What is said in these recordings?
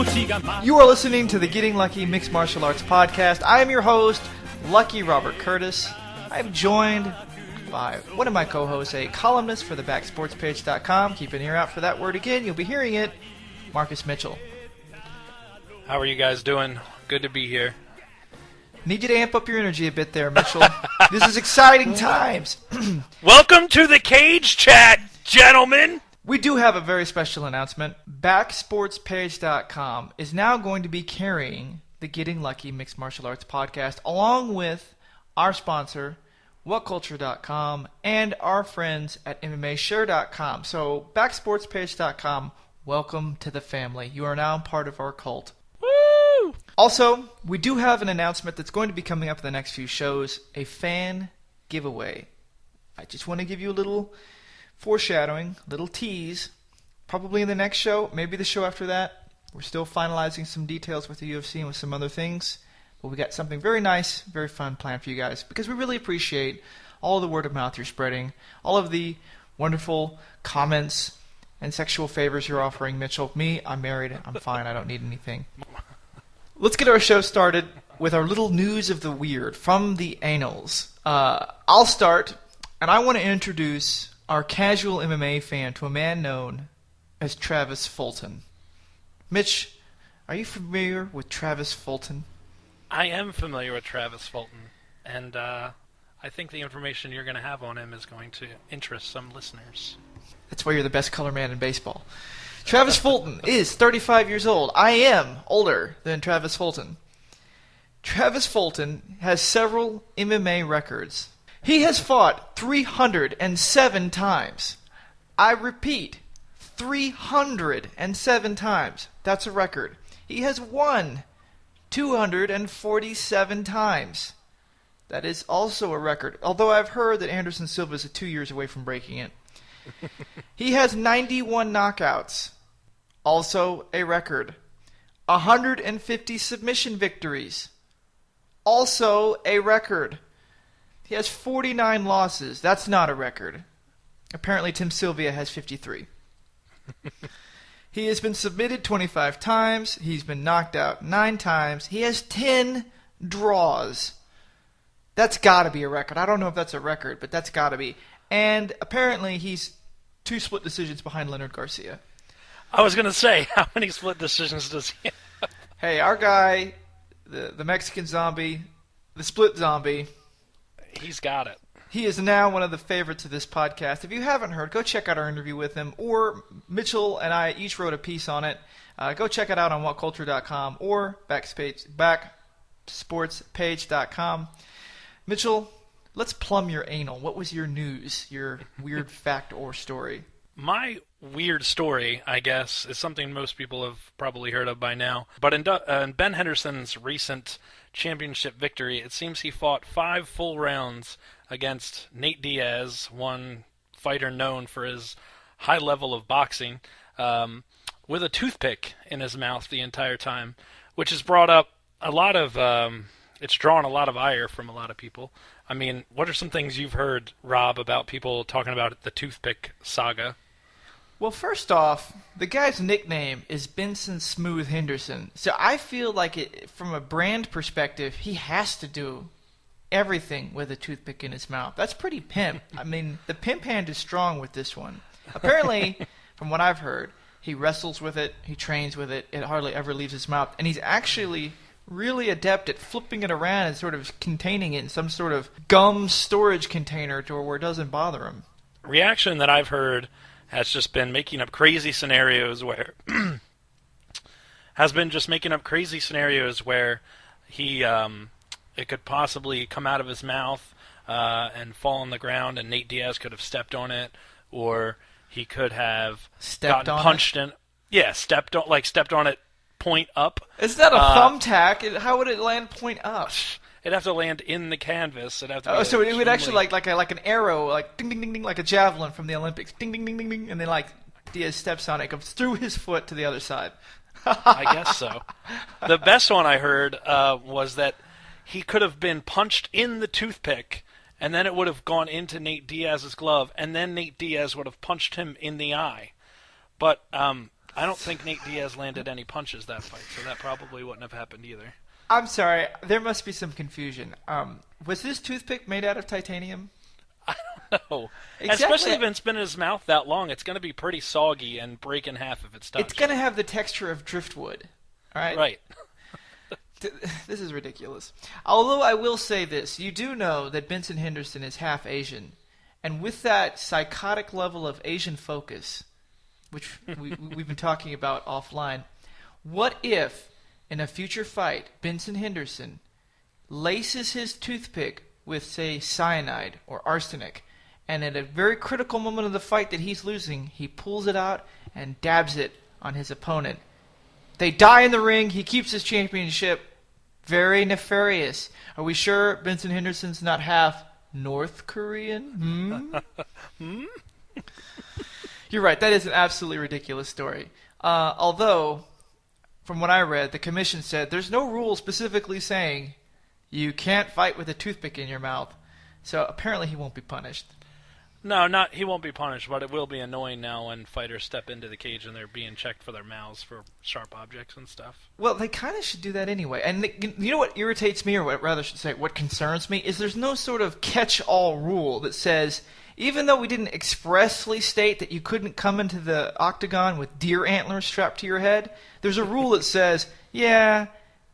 You are listening to the Getting Lucky Mixed Martial Arts Podcast. I am your host, Lucky Robert Curtis. I am joined by one of my co-hosts, a columnist for the backsportspage.com. Keep an ear out for that word again. You'll be hearing it, Marcus Mitchell. How are you guys doing? Good to be here. Need you to amp up your energy a bit there, Mitchell. This is exciting times. Welcome to the Cage Chat, gentlemen. We do have a very special announcement. Backsportspage.com is now going to be carrying the Getting Lucky Mixed Martial Arts Podcast along with our sponsor, WhatCulture.com, and our friends at MMAshare.com. So, Backsportspage.com, welcome to the family. You are now part of our cult. Woo! Also, we do have an announcement that's going to be coming up in the next few shows, a fan giveaway. I just want to give you a little foreshadowing, little tease, probably in the next show, maybe the show after that. We're still finalizing some details with the UFC and with some other things, but we got something very nice, very fun planned for you guys, because we really appreciate all of the word of mouth you're spreading, all of the wonderful comments and sexual favors you're offering, Mitchell. Me, I'm married, I'm fine, I don't need anything. Let's get our show started with our little news of the weird from the annals. I'll start, and I want to introduce our casual MMA fan to a man known as Travis Fulton. Mitch, are you familiar with Travis Fulton? I am familiar with Travis Fulton, and I think the information you're going to have on him is going to interest some listeners. That's why you're the best color man in baseball. Travis Fulton is 35 years old. I am older than Travis Fulton. Travis Fulton has several MMA records. He has fought 307 times. I repeat, 307 times. That's a record. He has won 247 times. That is also a record, although I've heard that Anderson Silva is 2 years away from breaking it. He has 91 knockouts. Also a record. 150 submission victories. Also a record. He has 49 losses. That's not a record. Apparently Tim Sylvia has 53. He has been submitted 25 times. He's been knocked out 9 times. He has 10 draws. That's got to be a record. I don't know if that's a record, but that's got to be. And apparently he's 2 split decisions behind Leonard Garcia. I was going to say, how many split decisions does he have? Hey, our guy, the Mexican zombie, the split zombie, he's got it. He is now one of the favorites of this podcast. If you haven't heard, go check out our interview with him. Or Mitchell and I each wrote a piece on it. Go check it out on WhatCulture.com or Backsportspage.com. Mitchell, let's plumb your anal. What was your news, your weird fact or story? My weird story, I guess, is something most people have probably heard of by now. But in Ben Henderson's recent championship victory, it seems he fought 5 full rounds against Nate Diaz, one fighter known for his high level of boxing, with a toothpick in his mouth the entire time, which has brought up a lot of, it's drawn a lot of ire from a lot of people. I mean, what are some things you've heard, Rob, about people talking about the toothpick saga? Well, first off, the guy's nickname is Benson Smooth Henderson. So I feel like from a brand perspective, he has to do everything with a toothpick in his mouth. That's pretty pimp. I mean, the pimp hand is strong with this one. Apparently, from what I've heard, he wrestles with it, he trains with it, it hardly ever leaves his mouth, and he's actually really adept at flipping it around and sort of containing it in some sort of gum storage container to where it doesn't bother him. Reaction that I've heard has just been making up crazy scenarios where he it could possibly come out of his mouth and fall on the ground, and Nate Diaz could have stepped on it, or he could have gotten punched in. Yeah, stepped on it point up. It's not a thumbtack. How would it land point up? It'd have to land in the canvas. So it would actually like an arrow, like ding ding ding ding, like a javelin from the Olympics, ding ding ding ding ding, and then like Diaz steps on it, goes through his foot to the other side. I guess so. The best one I heard was that he could have been punched in the toothpick, and then it would have gone into Nate Diaz's glove, and then Nate Diaz would have punched him in the eye. But I don't think Nate Diaz landed any punches that fight, so that probably wouldn't have happened either. I'm sorry. There must be some confusion. Was this toothpick made out of titanium? I don't know. Exactly. Especially if it's been in his mouth that long, it's going to be pretty soggy and break in half if it's touched. It's going to have the texture of driftwood. All right? Right. This is ridiculous. Although I will say this. You do know that Benson Henderson is half Asian. And with that psychotic level of Asian focus, which we've been talking about offline, what if, in a future fight, Benson Henderson laces his toothpick with, say, cyanide or arsenic, and at a very critical moment of the fight that he's losing, he pulls it out and dabs it on his opponent. They die in the ring. He keeps his championship. Very nefarious. Are we sure Benson Henderson's not half North Korean? You're right. That is an absolutely ridiculous story. Although, from what I read, the commission said there's no rule specifically saying you can't fight with a toothpick in your mouth. So apparently he won't be punished. No, he won't be punished, but it will be annoying now when fighters step into the cage and they're being checked for their mouths for sharp objects and stuff. Well, they kind of should do that anyway. And you know what irritates me, or what rather should say, what concerns me, is there's no sort of catch-all rule that says, even though we didn't expressly state that you couldn't come into the octagon with deer antlers strapped to your head, there's a rule that says, yeah,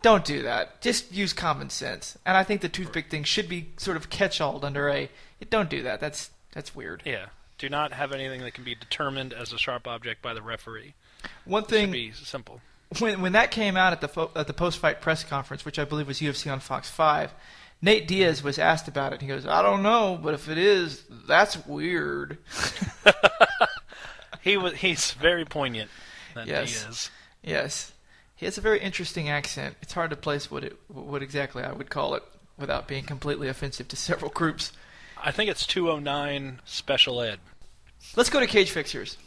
don't do that. Just use common sense. And I think the toothpick thing should be sort of catch-alled under a, don't do that. That's weird. Yeah. Do not have anything that can be determined as a sharp object by the referee. One thing should be simple. When that came out at the post-fight press conference, which I believe was UFC on Fox 5, Nate Diaz was asked about it. He goes, I don't know, but if it is, that's weird. He's very poignant, that yes. Diaz. Yes. He has a very interesting accent. It's hard to place what exactly I would call it without being completely offensive to several groups. I think it's 209 Special Ed. Let's go to Cage Fixers.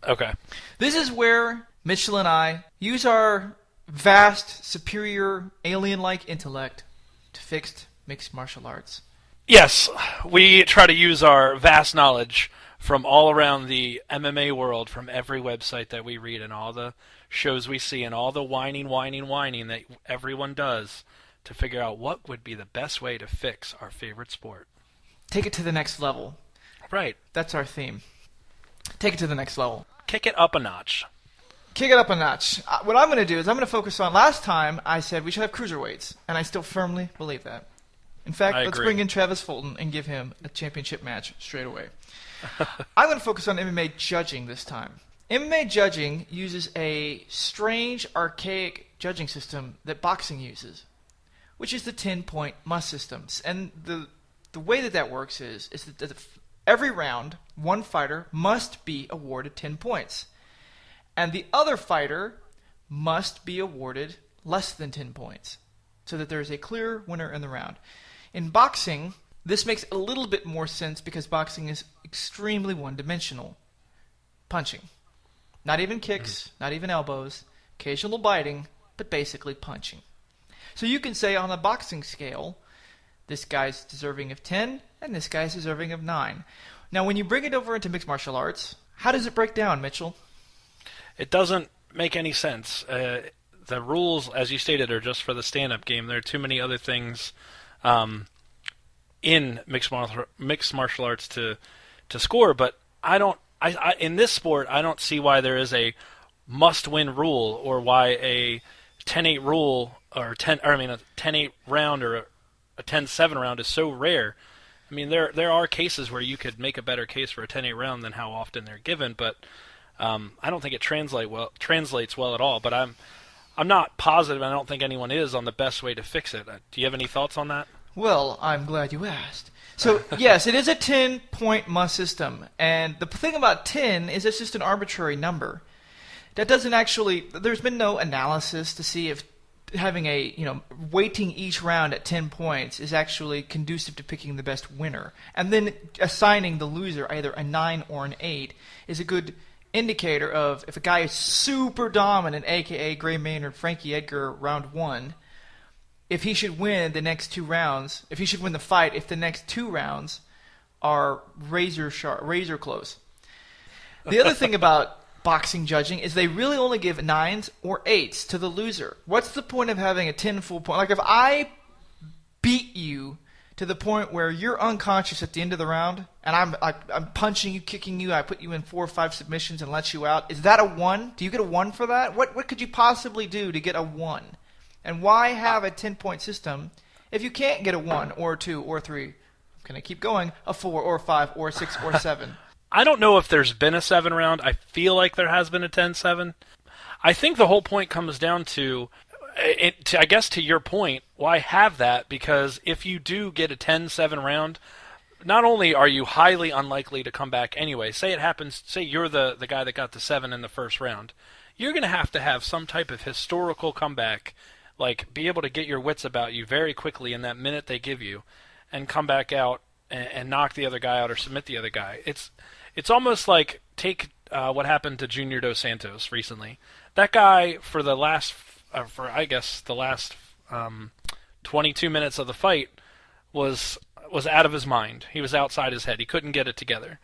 Okay. This is where Mitchell and I use our vast, superior, alien-like intellect to fix mixed martial arts. Yes, we try to use our vast knowledge from all around the MMA world, from every website that we read and all the shows we see and all the whining that everyone does to figure out what would be the best way to fix our favorite sport. Take it to the next level. Right. That's our theme. Take it to the next level. Kick it up a notch. Kick it up a notch. What I'm going to do is I'm going to focus on, last time I said we should have cruiserweights, and I still firmly believe that. In fact, let's bring in Travis Fulton and give him a championship match straight away. I'm going to focus on MMA judging this time. MMA judging uses a strange, archaic judging system that boxing uses, which is the 10-point must systems. And the way that works is that every round, one fighter must be awarded 10 points. And the other fighter must be awarded less than 10 points, so that there is a clear winner in the round. In boxing, this makes a little bit more sense because boxing is extremely one-dimensional. Punching. Not even kicks, not even elbows, occasional biting, but basically punching. So you can say on a boxing scale, this guy's deserving of 10, and this guy's deserving of 9. Now, when you bring it over into mixed martial arts, how does it break down, Mitchell? It doesn't make any sense. The rules, as you stated, are just for the stand-up game. There are too many other things in mixed martial arts to score. But I in this sport, I don't see why there is a must-win rule or why a 10-8 rule or a 10-8 round or a 10-7 round is so rare. I mean, there are cases where you could make a better case for a 10-8 round than how often they're given, but I don't think it translates well at all. But I'm not positive, and I don't think anyone is, on the best way to fix it. Do you have any thoughts on that? Well, I'm glad you asked. So, yes, it is a 10-point must system. And the thing about 10 is it's just an arbitrary number. That doesn't actually, there's been no analysis to see if having weighting each round at 10 points is actually conducive to picking the best winner. And then assigning the loser either a 9 or an 8 is a good indicator of if a guy is super dominant, a.k.a. Gray Maynard, Frankie Edgar, round 1, if he should win the next 2 rounds, if he should win the fight, if the next 2 rounds are razor close. The other thing about boxing judging is they really only give 9s or 8s to the loser. What's the point of having a 10 full point? Like if I beat you to the point where you're unconscious at the end of the round, and I'm punching you, kicking you, I put you in 4 or 5 submissions and let you out, is that a 1? Do you get a 1 for that? What could you possibly do to get a 1? And why have a 10-point system if you can't get a 1 or a 2 or a 3? Can I keep going? A 4 or a 5 or a 6 or a 7? I don't know if there's been a 7 round. I feel like there has been a 10-7. I think the whole point comes down to, I guess to your point, why have that? Because if you do get a 10-7 round, not only are you highly unlikely to come back anyway, say it happens, say you're the guy that got the 7 in the first round, you're going to have some type of historical comeback, like be able to get your wits about you very quickly in that minute they give you, and come back out and knock the other guy out or submit the other guy. It's almost like take what happened to Junior Dos Santos recently. That guy for the last 22 minutes of the fight was out of his mind. He was outside his head. He couldn't get it together.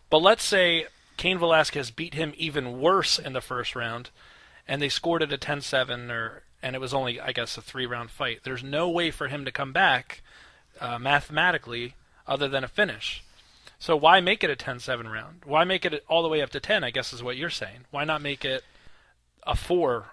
But let's say Cain Velasquez beat him even worse in the first round, and they scored it a 10-7, and it was only, I guess, a 3-round fight. There's no way for him to come back mathematically other than a finish. So why make it a 10-7 round? Why make it all the way up to 10, I guess is what you're saying. Why not make it a 4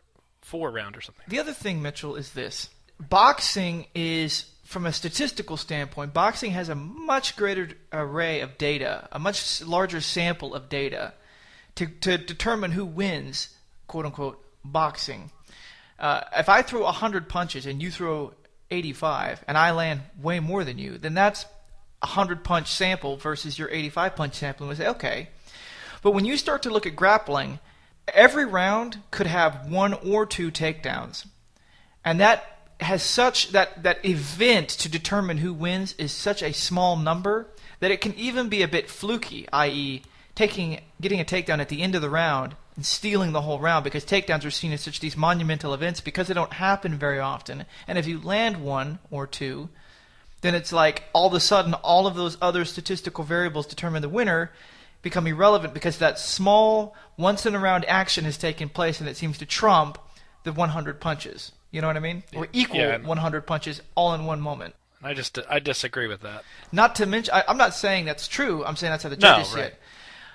round or something? The other thing, Mitchell, is this. Boxing is, from a statistical standpoint, boxing has a much greater array of data, a much larger sample of data to determine who wins, quote-unquote, boxing. If I throw 100 punches and you throw 85 and I land way more than you, then that's a 100-punch sample versus your 85-punch sample. And we say, okay. But when you start to look at grappling, every round could have 1 or 2 takedowns. And that has such that event to determine who wins is such a small number that it can even be a bit fluky, i.e. getting a takedown at the end of the round and stealing the whole round, because takedowns are seen as such these monumental events because they don't happen very often. And if you land 1 or 2, then it's like all of a sudden all of those other statistical variables determine the winner become irrelevant because that small once-in-a-round action has taken place and it seems to trump the 100 punches. You know what I mean? Or equal 100 punches all in one moment. I disagree with that. Not to mention, I'm not saying that's true. I'm saying that's how the judges see it.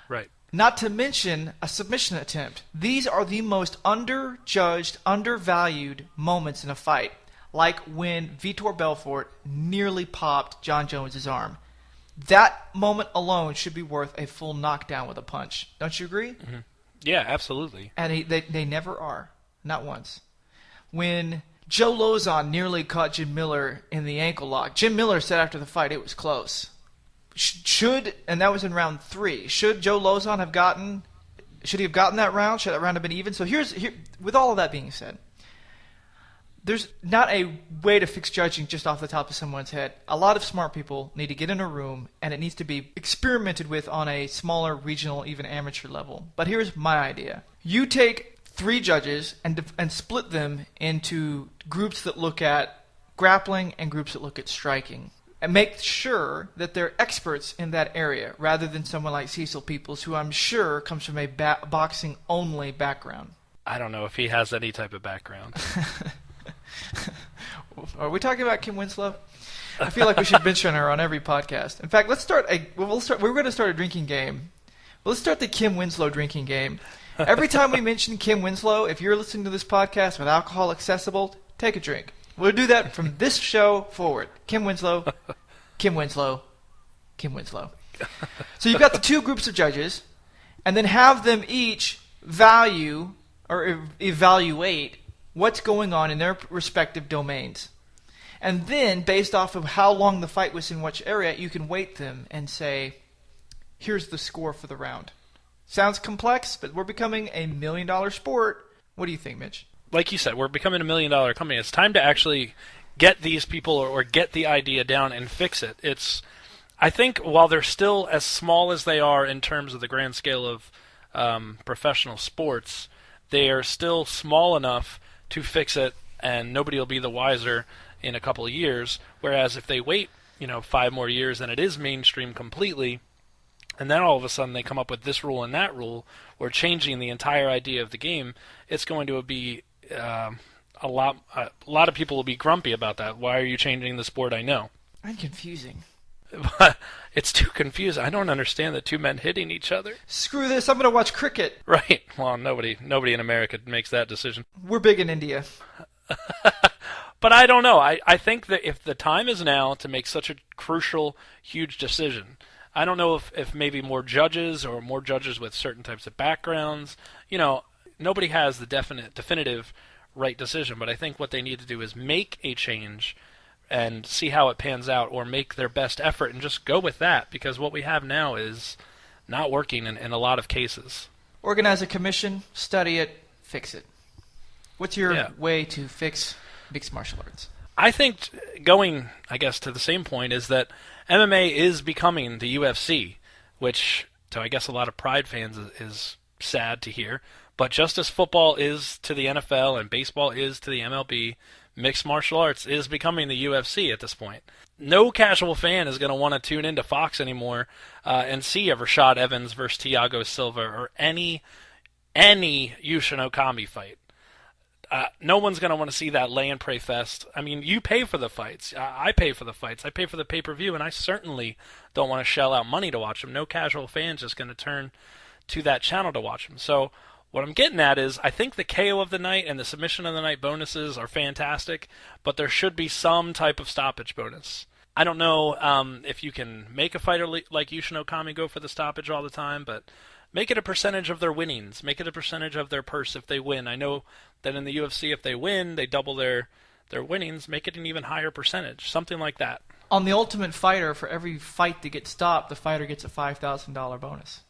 Right. Not to mention a submission attempt. These are the most underjudged, undervalued moments in a fight. Like when Vitor Belfort nearly popped John Jones' arm. That moment alone should be worth a full knockdown with a punch. Don't you agree? Mm-hmm. Yeah, absolutely. And they never are. Not once. When Joe Lozon nearly caught Jim Miller in the ankle lock, Jim Miller said after the fight it was close. And that was in round 3. Should Joe Lozon have gotten that round? Should that round have been even? So with all of that being said, there's not a way to fix judging just off the top of someone's head. A lot of smart people need to get in a room, and it needs to be experimented with on a smaller, regional, even amateur level. But here's my idea. You take 3 judges and split them into groups that look at grappling and groups that look at striking. And make sure that they're experts in that area, rather than someone like Cecil Peoples, who I'm sure comes from a boxing-only background. I don't know if he has any type of background. Are we talking about Kim Winslow? I feel like we should mention her on every podcast. In fact, we're going to start a drinking game. Let's start the Kim Winslow drinking game. Every time we mention Kim Winslow, if you're listening to this podcast with alcohol accessible, take a drink. We'll do that from this show forward. Kim Winslow, Kim Winslow, Kim Winslow. So you've got the 2 groups of judges, and then have them each value or evaluate what's going on in their respective domains. And then, based off of how long the fight was in which area, you can weight them and say, here's the score for the round. Sounds complex, but we're becoming a $1 million sport. What do you think, Mitch? Like you said, we're becoming a $1 million company. It's time to actually get these people or get the idea down and fix it. I think while they're still as small as they are in terms of the grand scale of professional sports, they are still small enough to fix it, and nobody will be the wiser in a couple of years. Whereas if they wait, 5 more years and it is mainstream completely, and then all of a sudden they come up with this rule and that rule, or changing the entire idea of the game, it's going to be a lot of people will be grumpy about that. Why are you changing the sport? I know. And confusing. But it's too confusing. I don't understand the two men hitting each other. Screw this, I'm going to watch cricket. Right. Well, nobody in America makes that decision. We're big in India. But I don't know. I think that if the time is now to make such a crucial, huge decision, I don't know if maybe more judges or more judges with certain types of backgrounds, nobody has the definitive right decision, but I think what they need to do is make a change and see how it pans out, or make their best effort and just go with that, because what we have now is not working in a lot of cases. Organize a commission, study it, fix it. What's your way to fix mixed martial arts? I think going, to the same point is that MMA is becoming the UFC, which to I guess a lot of Pride fans is sad to hear. But just as football is to the NFL and baseball is to the MLB, mixed martial arts is becoming the UFC at this point. No casual fan is going to want to tune into Fox anymore and see a Rashad Evans versus Thiago Silva or any Yushin Okami fight. No one's going to want to see that lay and pray fest. I mean, you pay for the fights. I pay for the fights. I pay for the pay-per-view, and I certainly don't want to shell out money to watch them. No casual fan's just going to turn to that channel to watch them. So what I'm getting at is I think the KO of the night and the submission of the night bonuses are fantastic, but there should be some type of stoppage bonus. I don't know if you can make a fighter like Yushin Okami go for the stoppage all the time, but make it a percentage of their winnings. Make it a percentage of their purse if they win. I know that in the UFC, if they win, they double their winnings. Make it an even higher percentage, something like that. On The Ultimate Fighter, for every fight that gets stopped, the fighter gets a $5,000 bonus.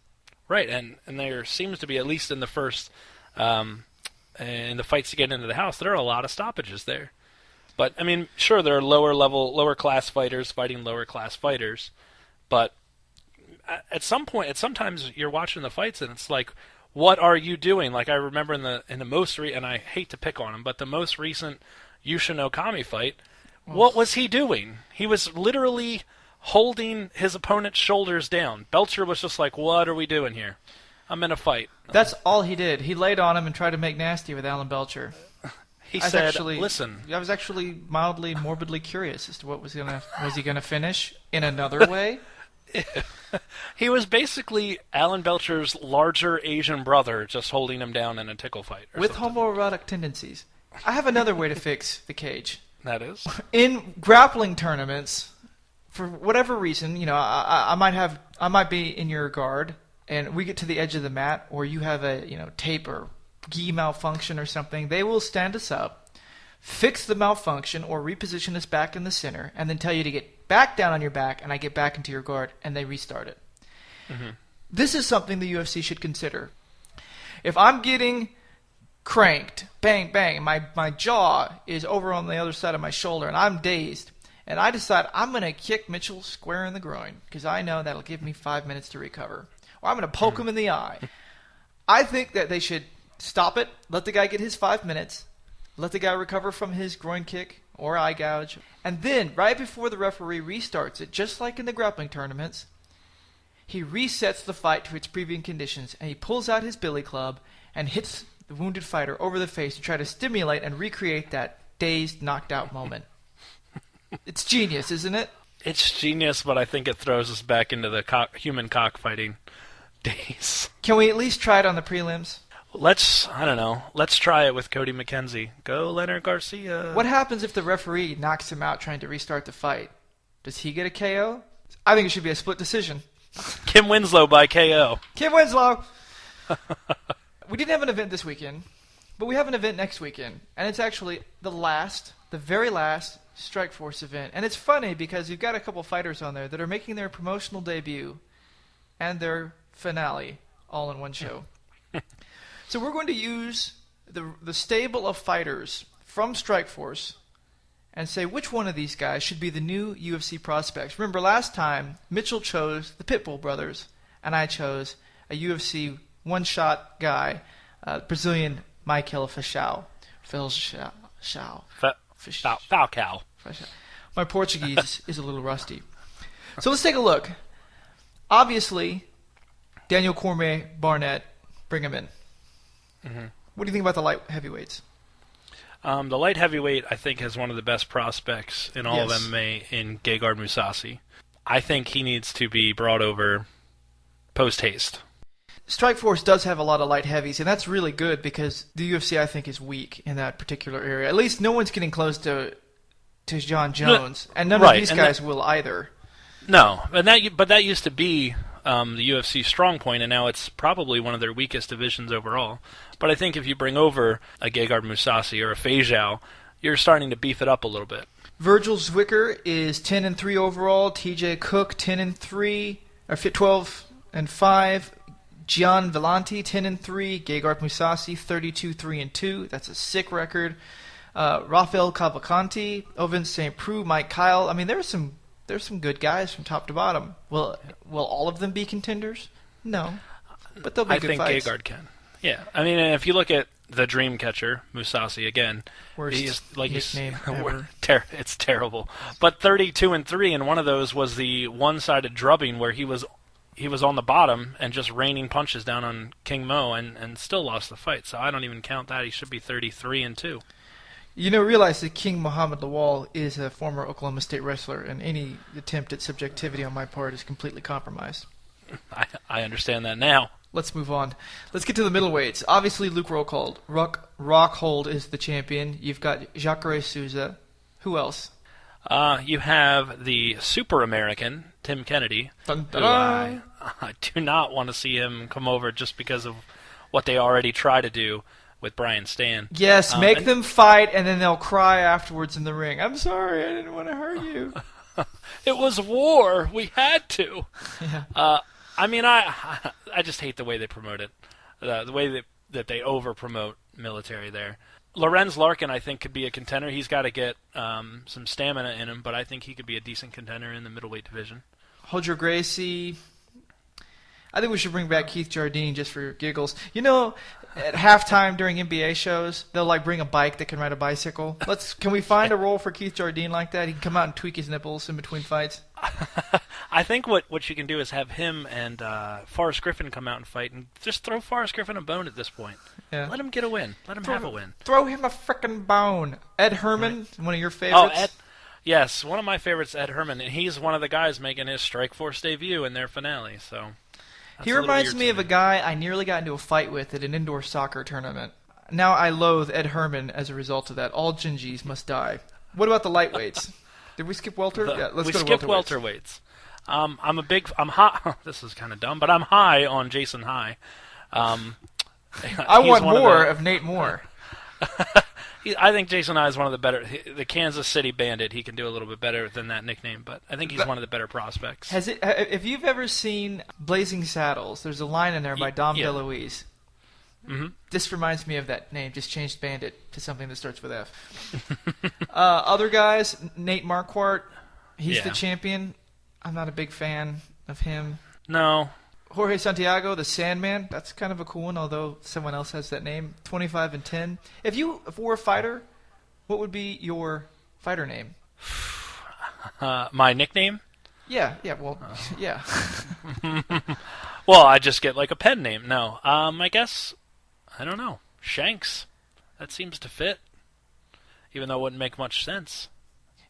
Right, and there seems to be, at least in the first, in the fights to get into the house, there are a lot of stoppages there. But, I mean, sure, there are lower class fighters fighting lower class fighters, but at some point, sometimes you're watching the fights and it's like, what are you doing? Like I remember in the most and I hate to pick on him, but the most recent Yushin Okami fight, what was he doing? He was literally holding his opponent's shoulders down. Belcher was just like, what are we doing here? I'm in a fight. That's all he did. He laid on him and tried to make nasty with Alan Belcher. He said, listen. I was actually mildly, morbidly curious as to what was he going to finish in another way? He was basically Alan Belcher's larger Asian brother just holding him down in a tickle fight. With homoerotic tendencies. I have another way to fix the cage. That is? In grappling tournaments, for whatever reason, I might be in your guard, and we get to the edge of the mat, or you have a tape or gi malfunction or something. They will stand us up, fix the malfunction, or reposition us back in the center, and then tell you to get back down on your back, and I get back into your guard, and they restart it. Mm-hmm. This is something the UFC should consider. If I'm getting cranked, bang, bang, and my jaw is over on the other side of my shoulder, and I'm dazed, and I decide I'm going to kick Mitchell square in the groin, because I know that'll give me 5 minutes to recover, or I'm going to poke him in the eye, I think that they should stop it, let the guy get his 5 minutes, let the guy recover from his groin kick or eye gouge, and then, right before the referee restarts it, just like in the grappling tournaments, he resets the fight to its previous conditions, and he pulls out his billy club and hits the wounded fighter over the face to try to stimulate and recreate that dazed, knocked out moment. It's genius, isn't it? It's genius, but I think it throws us back into the human cockfighting days. Can we at least try it on the prelims? Let's try it with Cody McKenzie. Go Leonard Garcia. What happens if the referee knocks him out trying to restart the fight? Does he get a KO? I think it should be a split decision. Kim Winslow by KO. Kim Winslow! We didn't have an event this weekend, but we have an event next weekend. And it's actually the very last Strikeforce event. And it's funny because you've got a couple fighters on there that are making their promotional debut and their finale all in one show. So we're going to use the stable of fighters from Strikeforce and say which one of these guys should be the new UFC prospects. Remember last time, Mitchell chose the Pitbull brothers, and I chose a UFC one-shot guy, Brazilian Michael Falcao. Falcao. My Portuguese is a little rusty. So let's take a look. Obviously, Daniel Cormier, Barnett, bring him in. Mm-hmm. What do you think about the light heavyweights? The light heavyweight, I think, has one of the best prospects in all of Yes. MMA in Gegard Mousasi. I think he needs to be brought over post-haste. Strikeforce does have a lot of light heavies, and that's really good because the UFC, I think, is weak in that particular area. At least no one's getting close to John Jones, and none of these guys will either. No, but that used to be the UFC strong point, and now it's probably one of their weakest divisions overall. But I think if you bring over a Gegard Mousasi or a Feijiao, you're starting to beef it up a little bit. Virgil Zwicker is 10-3 overall. TJ Cook 10-3 or 12-5. Gian Vellante 10-3. Gegard Mousasi 32-3-2. That's a sick record. Rafael Cavalcanti, Ovince St. Preux, Mike Kyle. I mean, there's some good guys from top to bottom. Will all of them be contenders? No, but they'll be good fights. I think Gegard can. Yeah, I mean, if you look at the dream catcher, Mousasi, again, Worst nickname ever. It's terrible. But 32-3, and one of those was the one-sided drubbing where he was on the bottom and just raining punches down on King Mo and still lost the fight. So I don't even count that. He should be 33-2. Realize that King Muhammad Lawal is a former Oklahoma State wrestler, and any attempt at subjectivity on my part is completely compromised. I understand that now. Let's move on. Let's get to the middleweights. Obviously, Luke Rockhold. Rockhold is the champion. You've got Jacare Souza. Who else? You have the Super American, Tim Kennedy. Dun, dun, dun. I do not want to see him come over just because of what they already try to do with Brian Stan. Yes, make them fight, and then they'll cry afterwards in the ring. I'm sorry, I didn't want to hurt you. It was war. We had to. Yeah. I mean, I just hate the way they promote it, the way that they over-promote military there. Lorenz Larkin, I think, could be a contender. He's got to get some stamina in him, but I think he could be a decent contender in the middleweight division. Roger Gracie. I think we should bring back Keith Jardine just for giggles. At halftime during NBA shows, they'll bring a bike that can ride a bicycle. Can we find a role for Keith Jardine like that? He can come out and tweak his nipples in between fights. I think what you can do is have him and Forrest Griffin come out and fight, and just throw Forrest Griffin a bone at this point. Yeah. Let him get a win. Let him have a win. Throw him a frickin' bone. Ed Herman, one of your favorites. Yes, one of my favorites, Ed Herman, and he's one of the guys making his Strikeforce debut in their finale. So he reminds me of a guy I nearly got into a fight with at an indoor soccer tournament. Now I loathe Ed Herman as a result of that. All Gingies must die. What about the lightweights? Did we skip welter? Yeah, let's we go to skipped welterweights. I'm high. This is kind of dumb, but I'm high on Jason High. I want more of Nate Moore. I think Jason High is one of the better. The Kansas City Bandit. He can do a little bit better than that nickname, but I think he's one of the better prospects. If you've ever seen Blazing Saddles, there's a line in there by Dom DeLuise. Mm-hmm. This reminds me of that name. Just changed Bandit to something that starts with F. Other guys, Nate Marquardt. He's the champion. I'm not a big fan of him. No. Jorge Santiago, the Sandman. That's kind of a cool one, although someone else has that name. 25-10. If you were a fighter, what would be your fighter name? My nickname? Yeah. Well, I just get a pen name. No. I guess, I don't know. Shanks. That seems to fit, even though it wouldn't make much sense.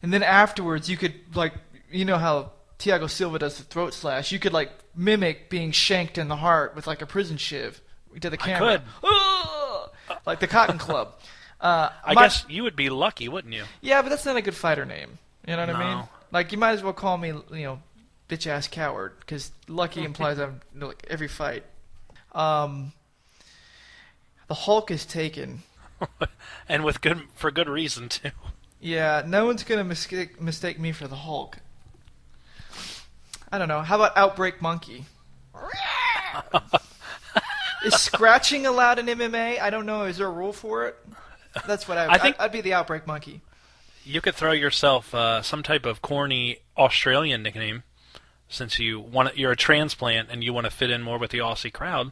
And then afterwards, you could, how Thiago Silva does the throat slash, you could, mimic being shanked in the heart with, a prison shiv to the camera. I could. Like the Cotton Club. I guess you would be lucky, wouldn't you? Yeah, but that's not a good fighter name. You know what I mean? You might as well call me, bitch-ass coward, because lucky implies I'm, every fight. The Hulk is taken. And for good reason, too. Yeah, no one's going to mistake me for the Hulk. I don't know. How about Outbreak Monkey? Is scratching allowed in MMA? I don't know. Is there a rule for it? That's what I think. I'd be the Outbreak Monkey. You could throw yourself some type of corny Australian nickname, since you're a transplant and you want to fit in more with the Aussie crowd.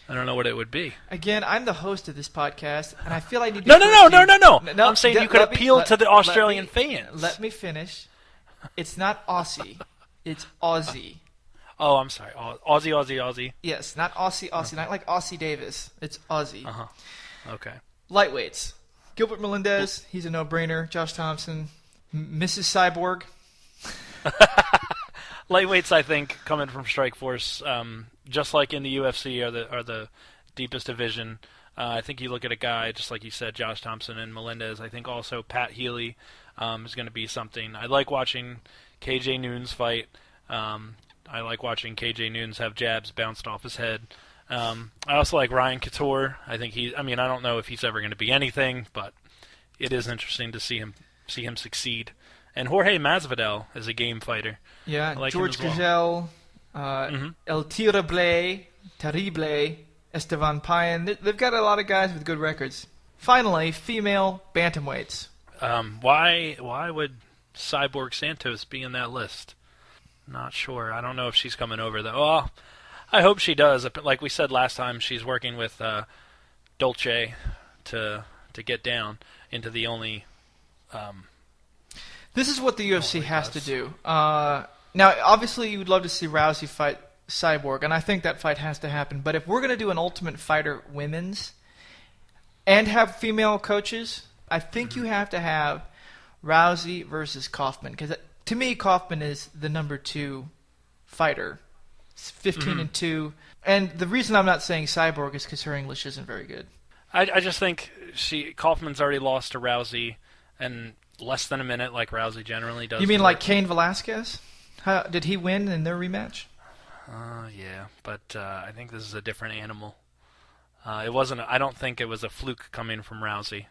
I don't know what it would be. Again, I'm the host of this podcast, and I feel I need to... No. I'm saying you could appeal to the Australian fans. Let me finish. It's not Aussie. It's Aussie. Oh, I'm sorry. Aussie. Yes, not Aussie, not like Aussie Davis. It's Aussie. Uh-huh. Okay. Lightweights. Gilbert Melendez, he's a no-brainer. Josh Thompson. Mrs. Cyborg. Lightweights, I think, coming from Strikeforce, just like in the UFC, are the deepest division. I think you look at a guy, just like you said, Josh Thompson and Melendez. I think also Pat Healy is going to be something. I like watching KJ Noons fight. I like watching KJ Noons have jabs bounced off his head. I also like Ryan Couture. I think I don't know if he's ever going to be anything, but it is interesting to see him succeed. And Jorge Masvidal is a game fighter. Yeah, like George well. Gagel, El Terrible, Estevan Payan. They've got a lot of guys with good records. Finally, female bantamweights. Why would Cyborg Santos be in that list? Not sure. I don't know if she's coming over, though. Well, I hope she does. Like we said last time, she's working with Dolce to get down into the only... This is what the UFC has to do. Now, obviously, you would love to see Rousey fight Cyborg, and I think that fight has to happen. But if we're going to do an Ultimate Fighter women's and have female coaches, I think you have to have Rousey versus Kaufman. Because to me, Kaufman is the number 2 fighter. 15-2. And the reason I'm not saying Cyborg is because her English isn't very good. I just think Kaufman's already lost to Rousey in less than a minute, like Rousey generally does. You mean like Cain Velasquez? Did he win in their rematch? Yeah, but I think this is a different animal. It wasn't. I don't think it was a fluke coming from Rousey.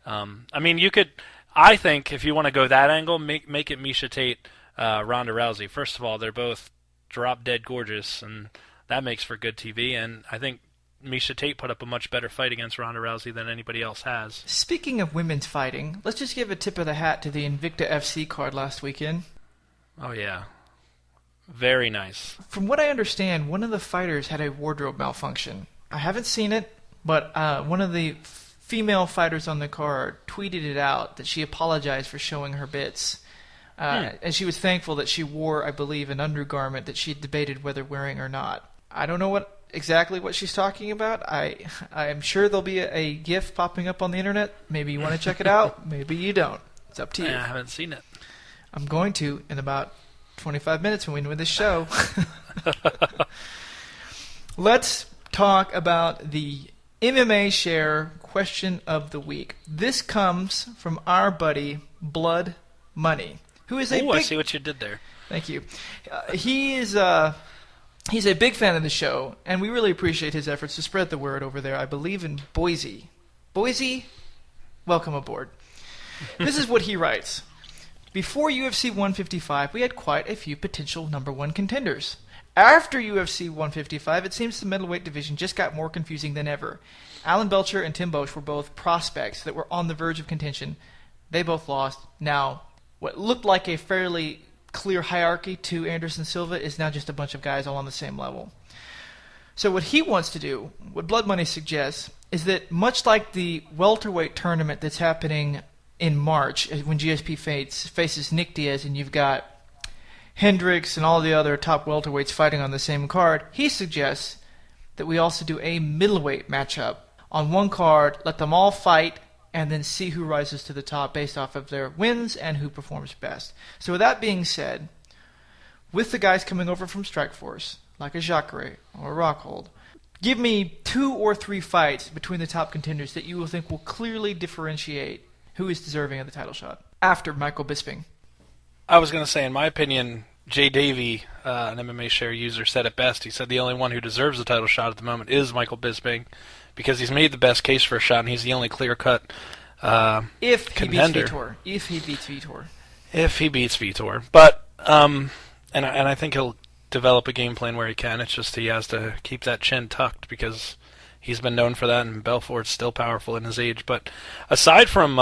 You could. I think if you want to go that angle, make it Miesha Tate, Ronda Rousey. First of all, they're both drop dead gorgeous, and that makes for good TV. And I think Miesha Tate put up a much better fight against Ronda Rousey than anybody else has. Speaking of women's fighting, let's just give a tip of the hat to the Invicta FC card last weekend. Oh yeah, very nice. From what I understand, one of the fighters had a wardrobe malfunction. I haven't seen it, but one of the female fighters on the card tweeted it out that she apologized for showing her bits. And she was thankful that she wore, I believe, an undergarment that she debated whether wearing or not. I don't know exactly what she's talking about. I'm sure there'll be a GIF popping up on the internet. Maybe you want to check it out. Maybe you don't. It's up to you. I haven't seen it. I'm going to in about 25 minutes when we win this show. Let's talk about the MMA share question of the week. This comes from our buddy Blood Money, who is I see what you did there. Thank you. He's a big fan of the show, and we really appreciate his efforts to spread the word over there. I believe in Boise. Boise, welcome aboard. This is what he writes. Before UFC 155, we had quite a few potential number 1 contenders. After UFC 155, it seems the middleweight division just got more confusing than ever. Alan Belcher and Tim Boesch were both prospects that were on the verge of contention. They both lost. Now, what looked like a fairly clear hierarchy to Anderson Silva is now just a bunch of guys all on the same level. So what he wants to do, what Blood Money suggests, is that much like the welterweight tournament that's happening in March, when GSP faces Nick Diaz and you've got Hendricks and all the other top welterweights fighting on the same card, he suggests that we also do a middleweight matchup on one card, let them all fight, and then see who rises to the top based off of their wins and who performs best. So with that being said, with the guys coming over from Strikeforce, like a Jacare or a Rockhold, give me 2 or 3 fights between the top contenders that you will think will clearly differentiate who is deserving of the title shot after Michael Bisping. I was going to say, in my opinion, Jay Davey, an MMA share user, said it best. He said the only one who deserves the title shot at the moment is Michael Bisping, because he's made the best case for a shot, and he's the only clear-cut contender. If he beats Vitor. If he beats Vitor. But, and I think he'll develop a game plan where he can. It's just he has to keep that chin tucked, because he's been known for that, and Belfort's still powerful in his age. But aside from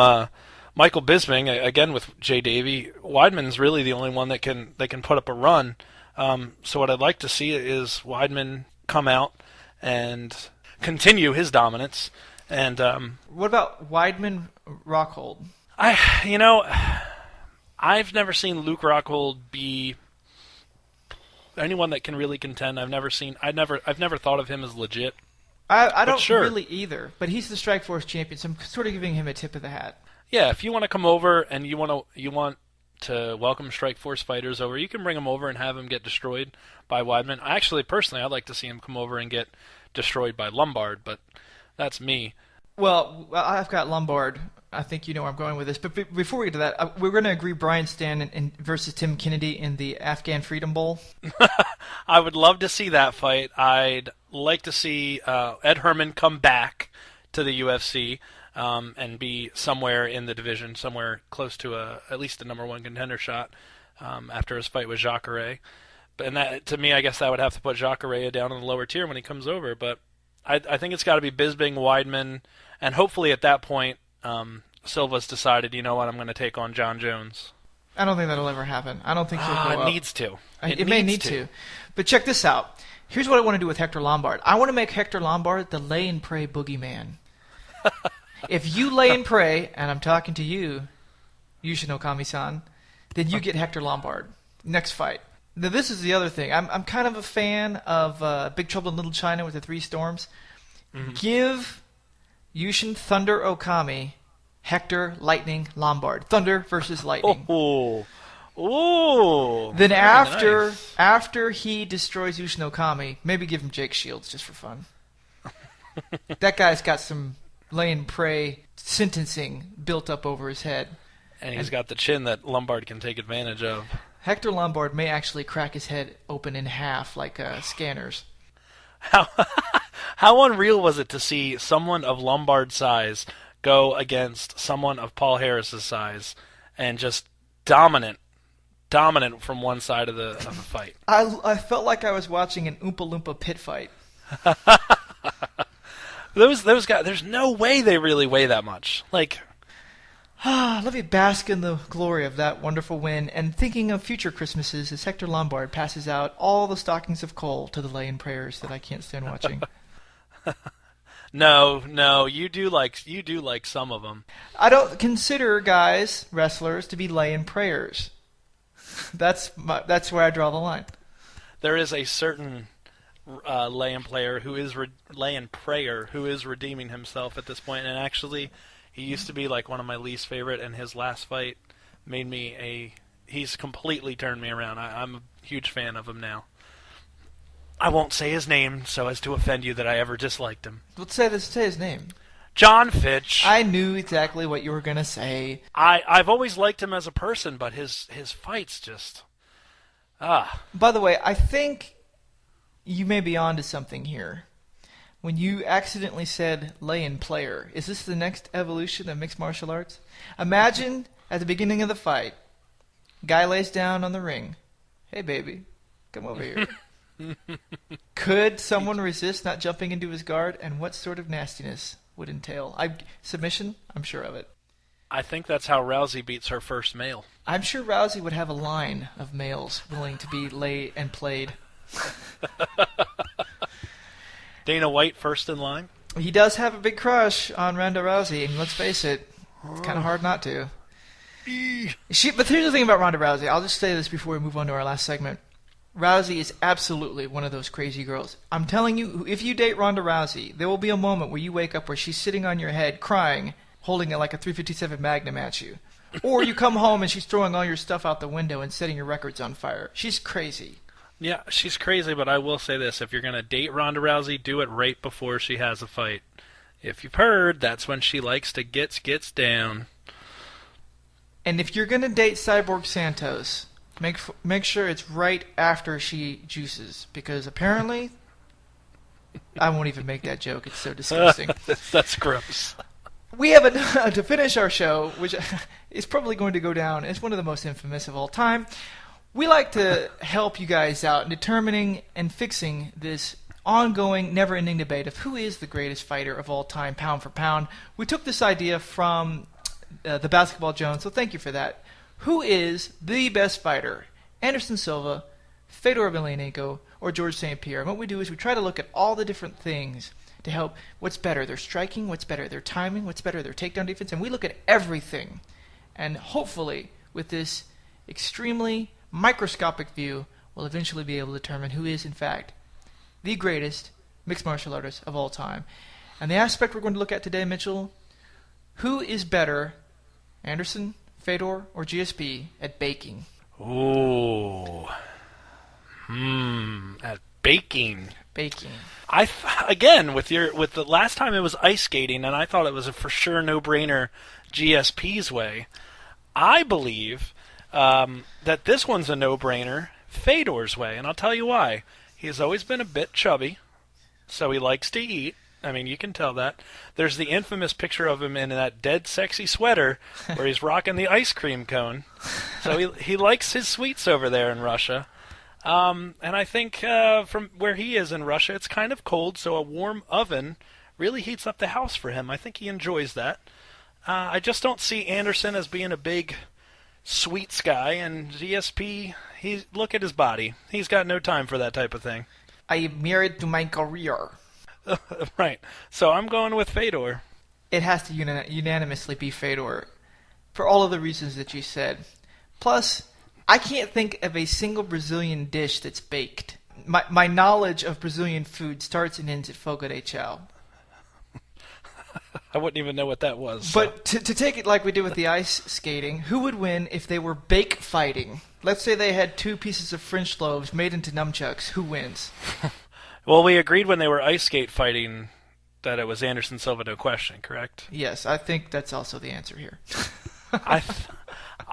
Michael Bisping, again with Jay Davey, Weidman's really the only one that can put up a run. So what I'd like to see is Weidman come out and continue his dominance. And what about Weidman Rockhold? I've never seen Luke Rockhold be anyone that can really contend. I've never thought of him as legit. I don't sure. really either, but he's the Strikeforce champion, so I'm sort of giving him a tip of the hat. Yeah, if you want to come over and you want to welcome Strikeforce fighters over, you can bring him over and have him get destroyed by Weidman. Personally, I'd like to see him come over and get destroyed by Lombard, but that's me. Well, I've got Lombard. I think you know where I'm going with this. But before we get to that, we're going to agree Brian Stann versus Tim Kennedy in the Afghan Freedom Bowl. I would love to see that fight. I'd like to see Ed Herman come back to the UFC and be somewhere in the division, somewhere close to at least a number one contender shot after his fight with Jacare. And that, to me, I guess that would have to put Jacare down in the lower tier when he comes over. But I think it's got to be Bisping, Weidman, and hopefully at that point Silva's decided, you know what, I'm going to take on John Jones. I don't think that'll ever happen. I don't think he'll go up. It needs to. It may need to. But check this out. Here's what I want to do with Hector Lombard. I want to make Hector Lombard the lay and pray boogeyman. If you lay and pray, and I'm talking to you, Yushin Okami-san, then you get Hector Lombard. Next fight. Now, this is the other thing. I'm kind of a fan of Big Trouble in Little China with the Three Storms. Mm-hmm. Give Yushin Thunder Okami Hector Lightning Lombard. Thunder versus Lightning. Then after he destroys Yushin Okami, maybe give him Jake Shields just for fun. That guy's got some lay and pray sentencing built up over his head. And he's got the chin that Lombard can take advantage of. Hector Lombard may actually crack his head open in half like scanners. How unreal was it to see someone of Lombard's size go against someone of Paul Harris's size and just dominant from one side of the fight? I felt like I was watching an Oompa Loompa pit fight. Those guys, there's no way they really weigh that much. Like, let me bask in the glory of that wonderful win, and thinking of future Christmases as Hector Lombard passes out all the stockings of coal to the lay and prayers that I can't stand watching. No, you do like some of them. I don't consider wrestlers, to be lay and prayers. That's where I draw the line. There is a certain lay and prayer who is redeeming himself at this point, and actually, he used to be like one of my least favorite, and his last fight made me he's completely turned me around. I'm a huge fan of him now. I won't say his name so as to offend you that I ever disliked him. Let's say his name. John Fitch. I knew exactly what you were going to say. I've always liked him as a person, but his fights just... By the way, I think you may be onto something here. When you accidentally said lay-in player, is this the next evolution of mixed martial arts? Imagine at the beginning of the fight, guy lays down on the ring. Hey, baby, come over here. Could someone resist not jumping into his guard, and what sort of nastiness would entail? Submission? I'm sure of it. I think that's how Rousey beats her first male. I'm sure Rousey would have a line of males willing to be lay and played. Dana White first in line? He does have a big crush on Ronda Rousey, and let's face it, it's kind of hard not to. But here's the thing about Ronda Rousey. I'll just say this before we move on to our last segment. Rousey is absolutely one of those crazy girls. I'm telling you, if you date Ronda Rousey, there will be a moment where you wake up where she's sitting on your head crying, holding it like a .357 Magnum at you. Or you come home and she's throwing all your stuff out the window and setting your records on fire. She's crazy. Yeah, she's crazy, but I will say this. If you're going to date Ronda Rousey, do it right before she has a fight. If you've heard, that's when she likes to gets down. And if you're going to date Cyborg Santos, make sure it's right after she juices, because apparently, I won't even make that joke. It's so disgusting. That's gross. We have to finish our show, which is probably going to go down as one of the most infamous of all time. We like to help you guys out in determining and fixing this ongoing, never-ending debate of who is the greatest fighter of all time, pound for pound. We took this idea from the Basketball Jones, so thank you for that. Who is the best fighter? Anderson Silva, Fedor Emelianenko, or George St. Pierre? And what we do is we try to look at all the different things to help. What's better, their striking? What's better, their timing? What's better, their takedown defense? And we look at everything. And hopefully, with this extremely microscopic view, will eventually be able to determine who is, in fact, the greatest mixed martial artist of all time. And the aspect we're going to look at today, Mitchell, who is better, Anderson, Fedor, or GSP, at baking? Ooh. At baking. Baking. Again, with the last time it was ice skating, and I thought it was a for sure no-brainer GSP's way. I believe that this one's a no-brainer Fedor's way, and I'll tell you why. He's always been a bit chubby, so he likes to eat. I mean, you can tell that. There's the infamous picture of him in that dead sexy sweater where he's rocking the ice cream cone. So he likes his sweets over there in Russia. And I think from where he is in Russia, it's kind of cold, so a warm oven really heats up the house for him. I think he enjoys that. I just don't see Anderson as being a big sweets guy, and GSP, look at his body. He's got no time for that type of thing. I am married to my career. Right. So I'm going with Fedor. It has to unanimously be Fedor for all of the reasons that you said. Plus, I can't think of a single Brazilian dish that's baked. My knowledge of Brazilian food starts and ends at Fogo de Chao. I wouldn't even know what that was. But to take it like we did with the ice skating, who would win if they were bake fighting? Let's say they had 2 pieces of French loaves made into nunchucks. Who wins? Well, we agreed when they were ice skate fighting that it was Anderson Silva, no question, correct? Yes, I think that's also the answer here. I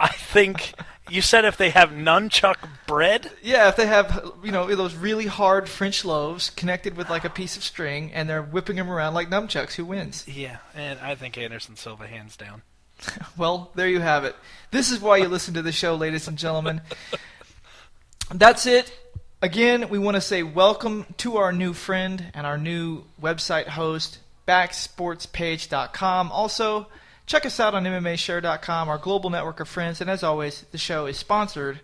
think you said if they have nunchuck bread? Yeah, if they have, those really hard French loaves connected with like a piece of string and they're whipping them around like nunchucks, who wins? Yeah, and I think Anderson Silva hands down. Well, there you have it. This is why you listen to the show, ladies and gentlemen. That's it. Again, we want to say welcome to our new friend and our new website host, backsportspage.com. Also, check us out on MMAshare.com, our global network of friends. And as always, the show is sponsored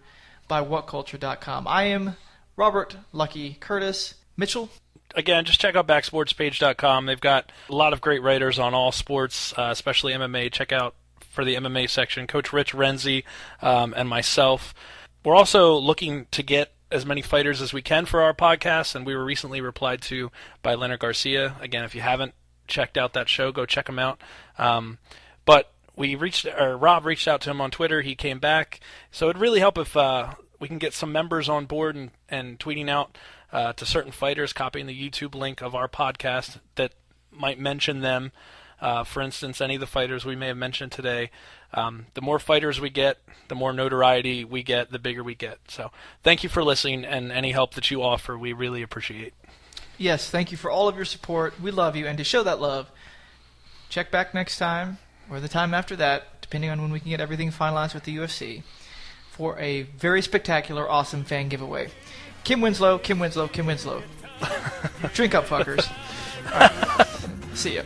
by WhatCulture.com. I am Robert Lucky Curtis. Mitchell? Again, just check out backsportspage.com. They've got a lot of great writers on all sports, especially MMA. Check out for the MMA section, Coach Rich Renzi and myself. We're also looking to get as many fighters as we can for our podcast, and we were recently replied to by Leonard Garcia. Again, if you haven't checked out that show, go check him out. But Rob reached out to him on Twitter. He came back. So it'd really help if we can get some members on board and tweeting out to certain fighters, copying the YouTube link of our podcast that might mention them. For instance, any of the fighters we may have mentioned today. The more fighters we get, the more notoriety we get, the bigger we get. So thank you for listening, and any help that you offer, we really appreciate. Yes, thank you for all of your support. We love you, and to show that love, check back next time, or the time after that, depending on when we can get everything finalized with the UFC, for a very spectacular, awesome fan giveaway. Kim Winslow, Kim Winslow, Kim Winslow. Drink up, fuckers. All right. See ya.